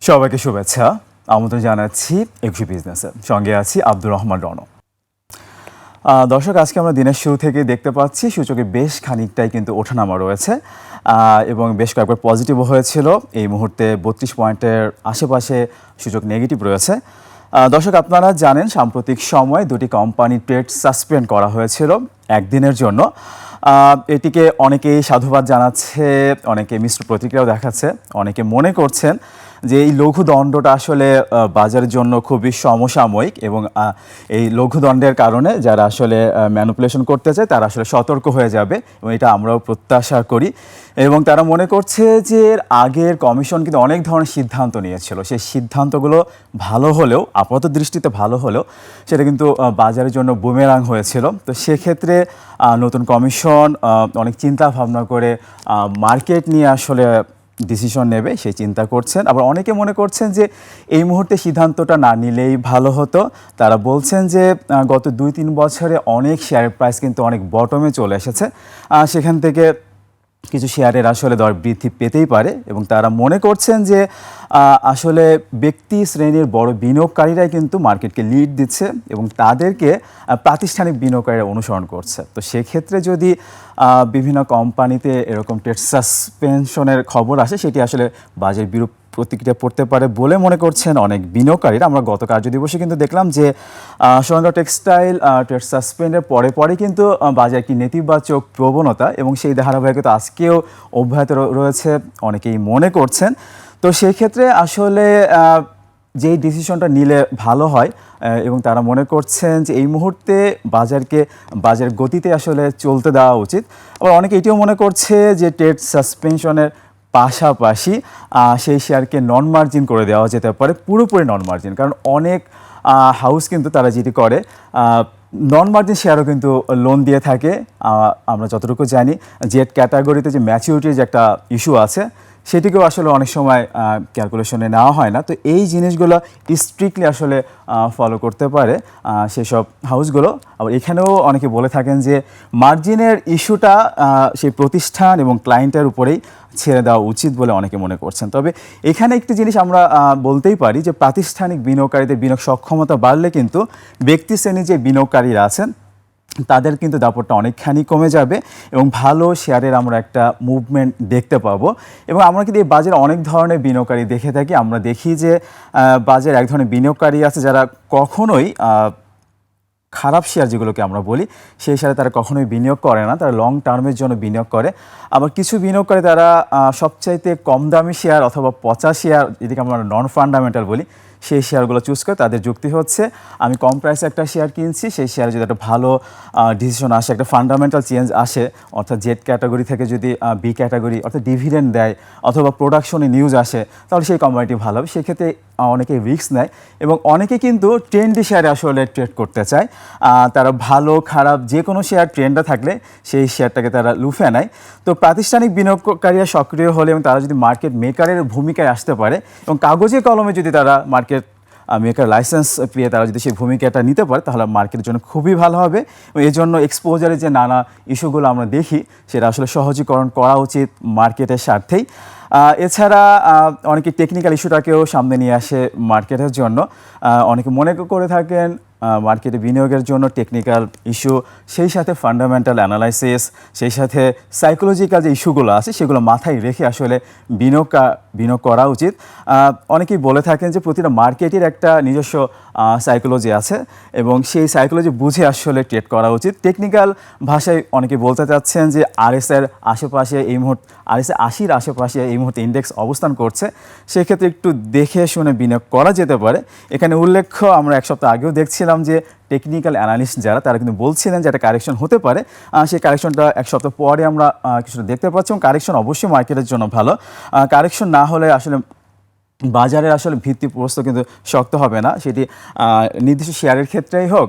সবাইকে শুভেচ্ছা। আমন্ত্রণ জানাচ্ছি একুশে বিজনেসে। সঙ্গে আছি আব্দুর রহমান রণ। দর্শক, আজকে আমরা দিনের শুরু থেকে দেখতে পাচ্ছি সূচকে বেশ খানিকটাই কিন্তু ওঠানামা রয়েছে এবং বেশ কয়েকবার পজিটিভও হয়েছিল। এই মুহূর্তে 32 পয়েন্টের আশেপাশে সূচক নেগেটিভ রয়েছে। দর্শক, আপনারা জানেন সাম্প্রতিক সময়ে দুটি কোম্পানি ট্রেড সাসপেন্ড করা হয়েছিল একদিনের জন্য। এটিকে অনেকেই সাধুবাদ জানাচ্ছে, অনেকে মিশ্র প্রতিক্রিয়াও দেখাচ্ছে। অনেকে মনে করছেন যে এই লঘুদণ্ডটা আসলে বাজারের জন্য খুবই সমসাময়িক এবং এই লঘুদণ্ডের কারণে যারা আসলে ম্যানিপুলেশন করতে চায় তারা আসলে সতর্ক হয়ে যাবে এবং এটা আমরাও প্রত্যাশা করি। এবং তারা মনে করছে যে আগের কমিশন কিন্তু অনেক ধরনের সিদ্ধান্ত নিয়েছিল, সেই সিদ্ধান্তগুলো ভালো হলেও, আপাত দৃষ্টিতে ভালো হলেও, সেটা কিন্তু বাজারের জন্য বুমেরাং হয়েছিল। তো সেক্ষেত্রে নতুন কমিশন অনেক চিন্তা ভাবনা করে মার্কেট নিয়ে আসলে ডিসিশন নেবে সেই চিন্তা করছেন। আবার অনেকে মনে করছেন যে এই মুহূর্তে সিদ্ধান্তটা না নিলেই ভালো হতো। তারা বলছেন যে গত 2-3 বছরে অনেক শেয়ারের প্রাইস কিন্তু অনেক বটমে চলে এসেছে, সেখান থেকে কিছু শেয়ারের আসলে দর বৃদ্ধি পেতেই পারে এবং তারা মনে করছেন যে আসলে ব্যক্তি শ্রেণীর বড় বিনিয়োগকারীরাই কিন্তু মার্কেটকে লিড দিচ্ছে এবং তাদেরকে প্রাতিষ্ঠানিক বিনিয়োগকারীরা অনুসরণ করছে। তো সেক্ষেত্রে যদি বিভিন্ন কোম্পানিতে এরকম ট্রেড সাসপেনশনের খবর আসে, সেটি আসলে বাজারের বিরূপ প্রতিক্রিয়া পড়তে পারে বলে মনে করছেন অনেক বিনিয়োগকারীরা। আমরা গত কার্যদিবসে কিন্তু দেখলাম যে সোনারগাঁও টেক্সটাইল ট্রেড সাসপেন্ডের পরে কিন্তু বাজারে একটি নেতিবাচক প্রবণতা এবং সেই ধারাবাহিকতা আজকেও অব্যাহত রয়েছে অনেকেই মনে করছেন। তো সেই ক্ষেত্রে আসলে যেই ডিসিশনটা নিলে ভালো হয় এবং তারা মনে করছেন যে এই মুহূর্তে বাজারের গতিতে আসলে চলতে দেওয়া উচিত। আবার অনেকে এটিও মনে করছে যে ট্রেড সাসপেনশনের পাশাপাশি সেই শেয়ারকে নন মার্জিন করে দেওয়া যেতে পারে, পুরোপুরি নন মার্জিন। কারণ অনেক হাউস কিন্তু তারা যেটি করে নন মার্জিন শেয়ারও কিন্তু লোন দিয়ে থাকে। আমরা যতটুকু জানি জেড ক্যাটাগরিতে যে ম্যাচিউরিটির যে একটা ইস্যু আছে সেটিকেও আসলে অনেক সময় ক্যালকুলেশনে নেওয়া হয় না। তো এই জিনিসগুলো স্ট্রিক্টলি আসলে ফলো করতে পারে সেসব হাউসগুলো। আবার এখানেও অনেকে বলে থাকেন যে মার্জিনের ইস্যুটা সেই প্রতিষ্ঠান এবং ক্লায়েন্টের উপরেই ছেড়ে দেওয়া উচিত বলে অনেকে মনে করছেন। তবে এখানে একটি জিনিস আমরা বলতেই পারি যে প্রাতিষ্ঠানিক বিনিয়োগকারীদের বিনিয়োগ সক্ষমতা বাড়লে কিন্তু ব্যক্তি শ্রেণীর যে বিনিয়োগকারীরা আছেন তাদের কিন্তু দাপটটা অনেকখানি কমে যাবে এবং ভালো শেয়ারের আমরা একটা মুভমেন্ট দেখতে পাবো। এবং আমরা কিন্তু এই বাজারে অনেক ধরনের বিনিয়োগকারী দেখে থাকি। আমরা দেখি যে বাজারে এক ধরনের বিনিয়োগকারী আছে যারা কখনোই খারাপ শেয়ার যেগুলোকে আমরা বলি সেই শেয়ারে তারা কখনোই বিনিয়োগ করে না, তারা লং টার্মের জন্য বিনিয়োগ করে। আবার কিছু বিনিয়োগকারী তারা সবচাইতে কম দামি শেয়ার অথবা পচা শেয়ার, যেটাকে আমরা নন ফান্ডামেন্টাল বলি, সেই শেয়ারগুলো চুজ করে। তাদের যুক্তি হচ্ছে আমি কম প্রাইসে একটা শেয়ার কিনছি, সেই শেয়ারে যদি একটা ভালো ডিসিশন আসে, একটা ফান্ডামেন্টাল চেঞ্জ আসে, অর্থাৎ জেড ক্যাটাগরি থেকে যদি বি ক্যাটাগরি অর্থাৎ ডিভিডেন্ড দেয় অথবা প্রোডাকশনে নিউজ আসে, তাহলে সেই কোম্পানিটি ভালো হবে। সেক্ষেত্রে অনেকে রিস্ক নেয় এবং অনেকে কিন্তু ট্রেন্ডি শেয়ারে আসলে ট্রেড করতে চায়। তারা ভালো খারাপ যে কোনো শেয়ার ট্রেন্ডে থাকলে সেই শেয়ারটাকে তারা লুফে নেয়। তো প্রাতিষ্ঠানিক বিনিয়োগকারীরা সক্রিয় হলে এবং তারা যদি মার্কেট মেকারের ভূমিকায় আসতে পারে এবং কাগজে কলমে যদি তারা মার্কেট মেকার লাইসেন্স পেয়ে তারা যদি সেই ভূমিকাটা নিতে পারে, তাহলে মার্কেটের জন্য খুবই ভালো হবে। এবং এই জন্য এক্সপোজারে যে নানা ইস্যুগুলো আমরা দেখি সেটা আসলে সহজীকরণ করা উচিত মার্কেটের স্বার্থেই। এছাড়া অনেকে টেকনিক্যাল ইস্যুটাকেও সামনে নিয়ে আসে মার্কেটের জন্য। অনেকে মনে করে থাকেন মার্কেটে বিনিয়োগের জন্য টেকনিক্যাল ইস্যু, সেই সাথে ফান্ডামেন্টাল অ্যানালাইসিস, সেই সাথে সাইকোলজিক্যাল যে ইস্যুগুলো আছে সেগুলো মাথায় রেখে আসলে বিনিয়োগ করা উচিত। অনেকেই বলে থাকেন যে প্রতিটা মার্কেটের একটা নিজস্ব সাইকোলজি আছে এবং সেই সাইকোলজি বুঝে আসলে ট্রেড করা উচিত। টেকনিক্যাল ভাষায় অনেকে বলতে চাচ্ছেন যে আরএসএর আশেপাশে এই মুহূর্তে আরএসএ 80-র আশেপাশে এই মুহূর্তে ইন্ডেক্স অবস্থান করছে, সেক্ষেত্রে একটু দেখে শুনে বিনিয়োগ করা যেতে পারে। এখানে উল্লেখ্য আমরা এক সপ্তাহ আগেও দেখছিলাম যে টেকনিক্যাল অ্যানালিস্ট যারা তারা কিন্তু বলছিলেন যে একটা কারেকশন হতে পারে। সেই কারেকশনটা এক সপ্তাহ পরে আমরা কিছুটা দেখতে পাচ্ছি এবং কারেকশন অবশ্যই মার্কেটের জন্য ভালো। কারেকশন না হলে আসলে বাজারের আসলে ভিত্তিপ্রস্তর কিন্তু শক্ত হবে না, সেটি নির্দিষ্ট শেয়ারের ক্ষেত্রেই হোক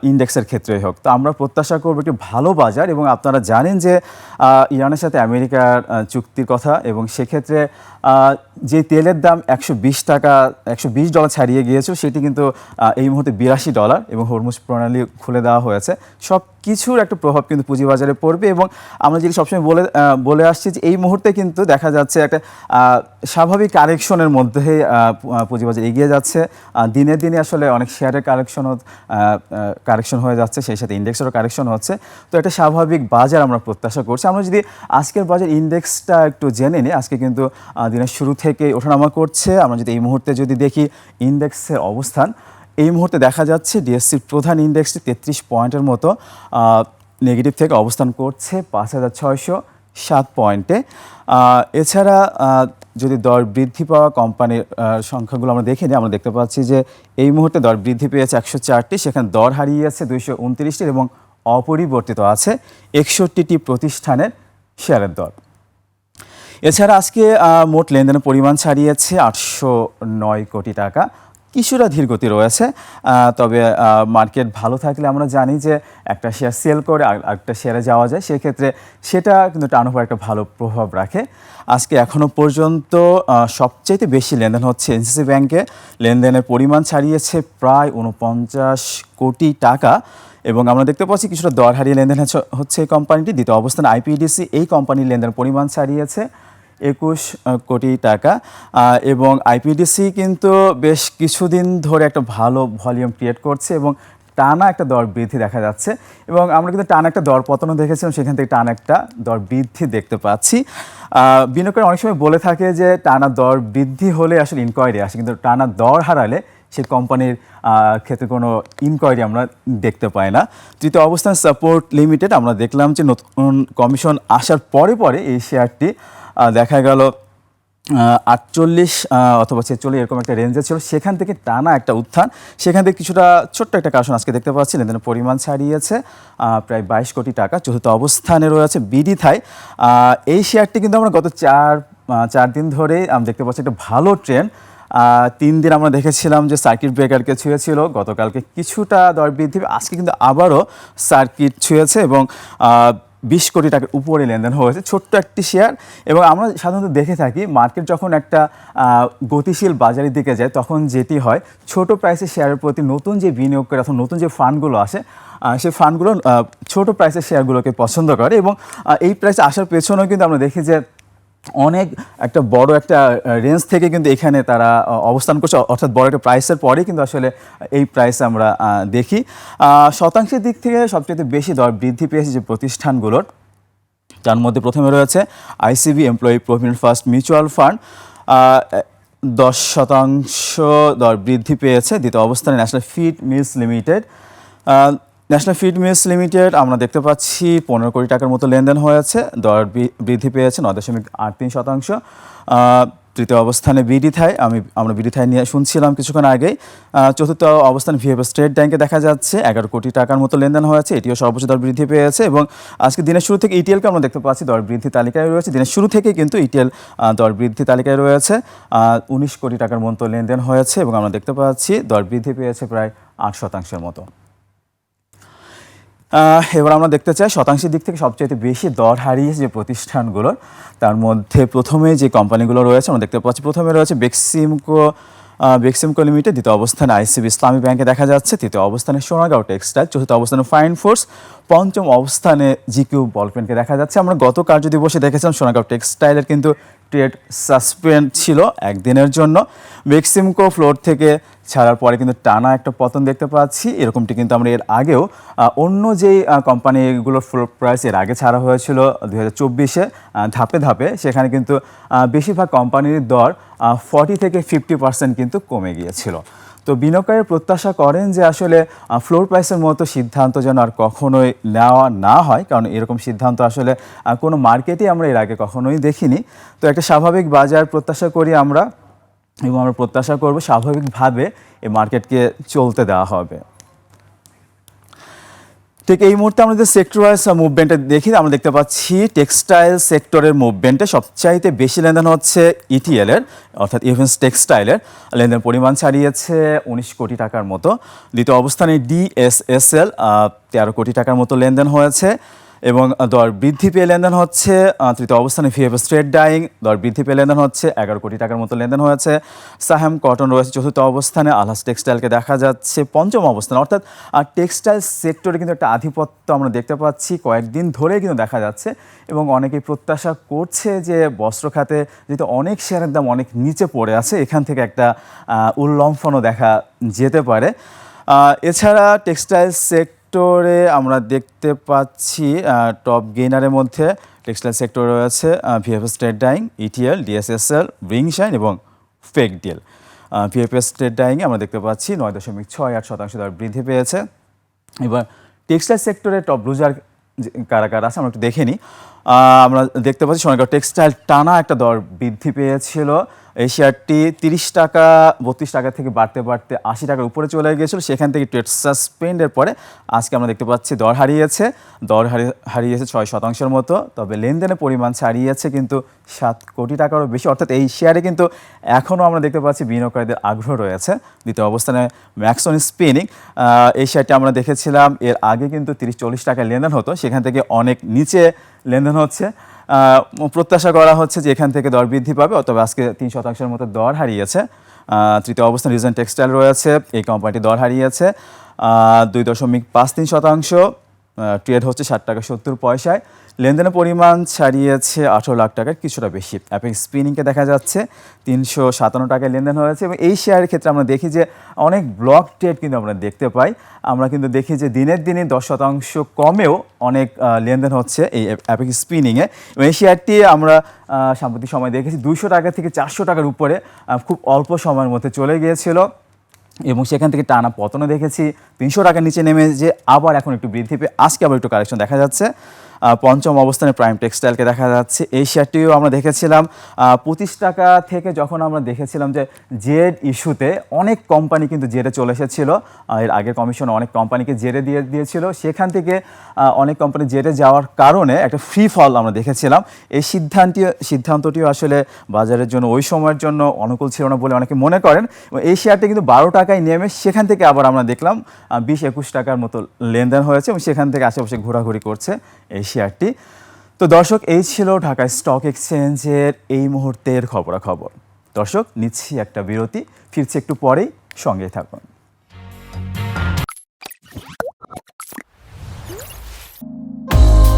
ইন্ডেক্সের ক্ষেত্রেই হোক। তো আমরা প্রত্যাশা করব একটি ভালো বাজার। এবং আপনারা জানেন যে ইরানের সাথে আমেরিকার চুক্তির কথা এবং সেক্ষেত্রে যে তেলের দাম $120 ছাড়িয়ে গিয়েছিল সেটি কিন্তু এই মুহূর্তে $82 এবং হরমুজ প্রণালী খুলে দেওয়া হয়েছে। সব কিছুর একটা প্রভাব কিন্তু পুঁজিবাজারে পড়বে এবং আমরা যেটি সবসময় বলে আসছি যে এই মুহূর্তে কিন্তু দেখা যাচ্ছে একটা স্বাভাবিক কারেকশনের মধ্যে পুঁজিবাজার এগিয়ে যাচ্ছে। দিনে দিনে আসলে অনেক শেয়ারের কারেকশন হয়ে যাচ্ছে, সেই সাথে ইন্ডেক্সেরও কারেকশন হচ্ছে। তো একটা স্বাভাবিক বাজার আমরা প্রত্যাশা করছি। আমরা যদি আজকের বাজার ইন্ডেক্সটা একটু জেনে নিই, আজকে কিন্তু দিনের শুরু থেকে ওঠানামা করছে। আমরা যদি এই মুহূর্তে যদি দেখি ইন্ডেক্সের অবস্থান, এই মুহূর্তে দেখা যাচ্ছে ডিএসসির প্রধান ইন্ডেক্সটি 33 পয়েন্টের মতো নেগেটিভ থেকে অবস্থান করছে 5607 পয়েন্টে। এছাড়া যদি দর বৃদ্ধি পাওয়া কোম্পানির সংখ্যাগুলো আমরা দেখে নিই, আমরা দেখতে পাচ্ছি যে এই মুহূর্তে দর বৃদ্ধি পেয়েছে 104টি, সেখানে দর হারিয়েছে 229টির এবং অপরিবর্তিত আছে 61টি প্রতিষ্ঠানের শেয়ারের দর। এছাড়া আজকে মোট লেনদেনের পরিমাণ ছাড়িয়েছে 809 কোটি টাকা। কিছুটা ধীরগতি রয়েছে, তবে মার্কেট ভালো থাকলে আমরা জানি যে একটা শেয়ার সেল করে আরেকটা শেয়ারে যাওয়া যায়, সেক্ষেত্রে সেটা কিন্তু টার্নওভার একটা ভালো প্রভাব রাখে। আজকে এখনও পর্যন্ত সবচাইতে বেশি লেনদেন হচ্ছে এনসিসি ব্যাংকে, লেনদেনের পরিমাণ ছাড়িয়েছে প্রায় 49 কোটি টাকা এবং আমরা দেখতে পাচ্ছি কিছুটা দর হারিয়ে লেনদেন হচ্ছে এই কোম্পানিটি। দ্বিতীয় অবস্থানে আইপিডিসি, এই কোম্পানির লেনদেনের পরিমাণ ছাড়িয়েছে 21 কোটি টাকা এবং আইপিডিসি কিন্তু বেশ কিছুদিন ধরে একটা ভালো ভলিউম ক্রিয়েট করছে এবং টানা একটা দর বৃদ্ধি দেখা যাচ্ছে এবং আমরা কিন্তু টানা একটা দর পতনও দেখেছিলাম, সেখান থেকে টানা একটা দর বৃদ্ধি দেখতে পাচ্ছি। বিনিয়োগকারী অনেক সময় বলে থাকে যে টানা দর বৃদ্ধি হলে আসলে ইনকোয়ারি আসে, কিন্তু টানা দর হারালে সেই কোম্পানির ক্ষেত্রে কোনো ইনকোয়ারি আমরা দেখতে পাই না। তৃতীয় অবস্থান সাপোর্ট লিমিটেড, আমরা দেখলাম যে নতুন কমিশন আসার পরে এই শেয়ারটি দেখা গেল 48 অথবা 46 এরকম একটা রেঞ্জে ছিল, সেখান থেকে টানা একটা উত্থান, সেখান থেকে কিছুটা ছোট্ট একটা কারণ আজকে দেখতে পাচ্ছি লেনদেনের পরিমাণ ছাড়িয়েছে প্রায় 22 কোটি টাকা। চতুর্থ অবস্থানে রয়েছে বিডি থাই। এই শেয়ারটি কিন্তু আমরা গত চার দিন ধরেই আমরা দেখতে পাচ্ছি একটা ভালো ট্রেন্ড। 3 দিন আমরা দেখেছিলাম যে সার্কিট ব্রেকারকে ছুঁয়েছিল, গতকালকে কিছুটা দর বৃদ্ধি, আজকে কিন্তু আবারও সার্কিট ছুঁয়েছে এবং 20 কোটি টাকার উপরে লেনদেন হয়েছে, ছোট্ট একটি শেয়ার। এবং আমরা সাধারণত দেখে থাকি মার্কেট যখন একটা গতিশীল বাজারের দিকে যায় তখন যেটি হয়, ছোট প্রাইসের শেয়ারের প্রতি নতুন যে বিনিয়োগ করে অথবা নতুন যে ফান্ডগুলো আসে, সেই ফান্ডগুলো ছোট প্রাইসের শেয়ারগুলোকে পছন্দ করে এবং এই প্রাইসে আসার পেছনেও কিন্তু আমরা দেখি যে অনেক একটা বড় একটা রেঞ্জ থেকে কিন্তু এখানে তারা অবস্থান করছে, অর্থাৎ বড় একটা প্রাইসের পরেই কিন্তু আসলে এই প্রাইস আমরা দেখি। শতাংশের দিক থেকে সবচেয়ে বেশি দর বৃদ্ধি পেয়েছে যে প্রতিষ্ঠানগুলোর, তার মধ্যে প্রথমে রয়েছে ICB employee provident fund mutual fund, 10% দর বৃদ্ধি পেয়েছে। দ্বিতীয় অবস্থানে national feed mills limited. National feed mills limited আমরা দেখতে পাচ্ছি 15 কোটি টাকার মতো লেনদেন হয়েছে, দর বৃদ্ধি পেয়েছে 9.83%। তৃতীয় অবস্থানে বিডি থাই, আমরা বিডি থাই নিয়ে শুনছিলাম কিছুক্ষণ আগেই। চতুর্থ অবস্থানে ভিএফএস স্টেট ব্যাংকে দেখা যাচ্ছে 11 কোটি টাকার মতো লেনদেন হয়েছে, এটিও সর্বোচ্চ দর বৃদ্ধি পেয়েছে। এবং আজকে দিনের শুরু থেকে ইটিএলকে আমরা দেখতে পাচ্ছি দর বৃদ্ধি তালিকায় রয়েছে, দিনের শুরু থেকে কিন্তু ইটিএল দর বৃদ্ধি তালিকায় রয়েছে, 19 কোটি টাকার মতো লেনদেন হয়েছে এবং আমরা দেখতে পাচ্ছি দর বৃদ্ধি পেয়েছে প্রায় 8% মতো। এবার আমরা দেখতে চাই শতাংশের দিক থেকে সবচেয়ে বেশি দর হারিয়েছে যে প্রতিষ্ঠানগুলোর, তার মধ্যে প্রথমে যে কোম্পানিগুলো রয়েছে আমরা দেখতে পাচ্ছি, প্রথমে রয়েছে বেক্সিমকো লিমিটেড, দ্বিতীয় অবস্থানে আইসিবি ইসলামী ব্যাংকে দেখা যাচ্ছে, তৃতীয় অবস্থানে সোনাগাঁও টেক্সটাইল, চতুর্থ অবস্থানে ফাইন ফোর্স, পঞ্চম অবস্থানে জিকিউ বলপেনকে দেখা যাচ্ছে। আমরা গত কার্যদিবসে দেখেছিলাম সোনাগাঁও টেক্সটাইলের কিন্তু ট্রেড সাসপেন্ড ছিল একদিনের জন্য, বেক্সিমকো ফ্লোর থেকে ছাড়ার পরে কিন্তু টানা একটা পতন দেখতে পাচ্ছি। এরকমটি কিন্তু আমরা এর আগেও অন্য যেই কোম্পানিগুলোর ফ্লোর প্রাইস এর আগে ছাড়া হয়েছিল 2024-এ ধাপে ধাপে, সেখানে কিন্তু বেশিরভাগ কোম্পানির দর 40 থেকে 50% কিন্তু কমে গিয়েছিল। তো বিনিয়োগকারী প্রত্যাশা করেন যে আসলে ফ্লোর প্রাইসের মতো সিদ্ধান্ত যেন আর কখনোই নেওয়া না হয়, কারণ এরকম সিদ্ধান্ত আসলে কোনো মার্কেটে আমরা এর আগে কখনোই দেখিনি। তো একটা স্বাভাবিক বাজার প্রত্যাশা করি আমরা, এবং আমরা প্রত্যাশা করব স্বাভাবিকভাবে এই মার্কেটকে চলতে দেওয়া হবে। ঠিক এই মুহূর্তে আমরা যে সেক্টর ওয়াইজ মুভমেন্টে দেখি, আমরা দেখতে পাচ্ছি টেক্সটাইল সেক্টরের মুভমেন্টে সবচাইতে বেশি লেনদেন হচ্ছে ইটিএল এর, অর্থাৎ ইভেন্স টেক্সটাইলের, লেনদেন পরিমাণ ছাড়িয়েছে 19 কোটি টাকার মতো। দ্বিতীয় অবস্থানে ডিএসএসএল 13 কোটি টাকার মতো লেনদেন হয়েছে। এবং দর বৃদ্ধি পেয়ে লেনদেন হচ্ছে তৃতীয় অবস্থানে ভিএফএস ট্রেড ডাইং, দর বৃদ্ধি পেয়ে লেনদেন হচ্ছে 11 কোটি টাকার মতো লেনদেন হয়েছে। সাহেম কটন রয়েছে চতুর্থ অবস্থানে, আলহাস টেক্সটাইলকে দেখা যাচ্ছে পঞ্চম অবস্থানে। অর্থাৎ টেক্সটাইল সেক্টরে কিন্তু একটা আধিপত্য আমরা দেখতে পাচ্ছি কয়েকদিন ধরেই কিন্তু দেখা যাচ্ছে, এবং অনেকেই প্রত্যাশা করছে যে বস্ত্র খাতে যেহেতু অনেক শেয়ারের দাম অনেক নিচে পড়ে আছে, এখান থেকে একটা উল্লম্ফনও দেখা যেতে পারে। এছাড়া টেক্সটাইল সেক্টরে আমরা দেখতে পাচ্ছি টপ গেইনারের মধ্যে টেক্সটাইল সেক্টর রয়েছে VFS trade dyeing, ETL, DSSL, Ringshine এবং ফেক ডিল। ভিএফএস ট্রেড ডাইংয়ে আমরা দেখতে পাচ্ছি 9.68% দর বৃদ্ধি পেয়েছে। এবার টেক্সটাইল সেক্টরে টপ লুজার কারা কারা আছে আমরা একটু দেখে নিই। আমরা দেখতে পাচ্ছি সোনারগাঁও টেক্সটাইল টানা একটা দর বৃদ্ধি পেয়েছিল। এই শেয়ারটি 30 টাকা 32 টাকা থেকে বাড়তে বাড়তে 80 টাকার উপরে চলে গিয়েছিল, সেখান থেকে ট্রেড সাসপেন্ডের পরে আজকে আমরা দেখতে পাচ্ছি দর হারিয়েছে 6% মতো। তবে লেনদেনের পরিমাণ ছাড়িয়েছে কিন্তু 7 কোটি টাকারও বেশি। অর্থাৎ এই শেয়ারে কিন্তু এখনও আমরা দেখতে পাচ্ছি বিনিয়োগকারীদের আগ্রহ রয়েছে। দ্বিতীয় অবস্থানে ম্যাক্সন স্পিনিং, এই শেয়ারটি আমরা দেখেছিলাম এর আগে কিন্তু 30-40 টাকায় লেনদেন হতো, সেখান থেকে অনেক নিচে লেনদেন হচ্ছে। প্রত্যাশা করা হচ্ছে যে এখান থেকে দর বৃদ্ধি পাবে, তবে আজকে 3% মতো দর হারিয়েছে। তৃতীয় অবস্থানে রিজেন্ট টেক্সটাইল রয়েছে, এই কোম্পানিটি দর হারিয়েছে 2.53%। ট্রেড হচ্ছে 60 টাকা 70 পয়সায়। লেনদেনের পরিমাণ ছাড়িয়েছে 18 লাখ টাকার কিছুটা বেশি। অ্যাপেক্স স্পিনিংকে দেখা যাচ্ছে 357 টাকায় লেনদেন হয়েছে, এবং এই শেয়ারের ক্ষেত্রে আমরা দেখি যে অনেক ব্লক ট্রেড কিন্তু আমরা দেখতে পাই। আমরা কিন্তু দেখি যে দিনের দিনে 10% কমেও অনেক লেনদেন হচ্ছে এই অ্যাপেক্স স্পিনিংয়ে। এবং এই শেয়ারটি আমরা সাম্প্রতিক সময় দেখেছি 200 টাকা থেকে 400 টাকার উপরে খুব অল্প সময়ের মধ্যে চলে গিয়েছিল, এবং সেখান থেকে টানা পতনে দেখেছি 300 টাকার নিচে নেমে যে আবার এখন একটু বৃদ্ধি পেয়ে আজকে আবার একটু কারেকশন দেখা যাচ্ছে। পঞ্চম অবস্থানে প্রাইম টেক্সটাইলকে দেখা যাচ্ছে। এই শেয়ারটিও আমরা দেখেছিলাম 25 টাকা থেকে, যখন আমরা দেখেছিলাম যে জেড ইস্যুতে অনেক কোম্পানি কিন্তু জেডে চলে এসেছিল, এর আগের কমিশন অনেক কোম্পানিকে জেডে দিয়েছিল, সেখান থেকে অনেক কোম্পানি জেডে যাওয়ার কারণে একটা ফ্রি ফল আমরা দেখেছিলাম। এই সিদ্ধান্তটিও আসলে বাজারের জন্য ওই সময়ের জন্য অনুকূল ছিল না বলে অনেকে মনে করেন, এবং এই শেয়ারটি কিন্তু 12 টাকায় নেমে সেখান থেকে আবার আমরা দেখলাম 20-21 টাকার মতো লেনদেন হয়েছে, এবং সেখান থেকে আশেপাশে ঘোরাঘুরি করছে এই শেয়ারটি। তো দর্শক, এই ছিল ঢাকা স্টক এক্সচেঞ্জের এই মুহূর্তের খবরাখবর। দর্শক, নিচ্ছি একটা বিরতি, ফিরছি একটু পরেই, সঙ্গেই থাকুন।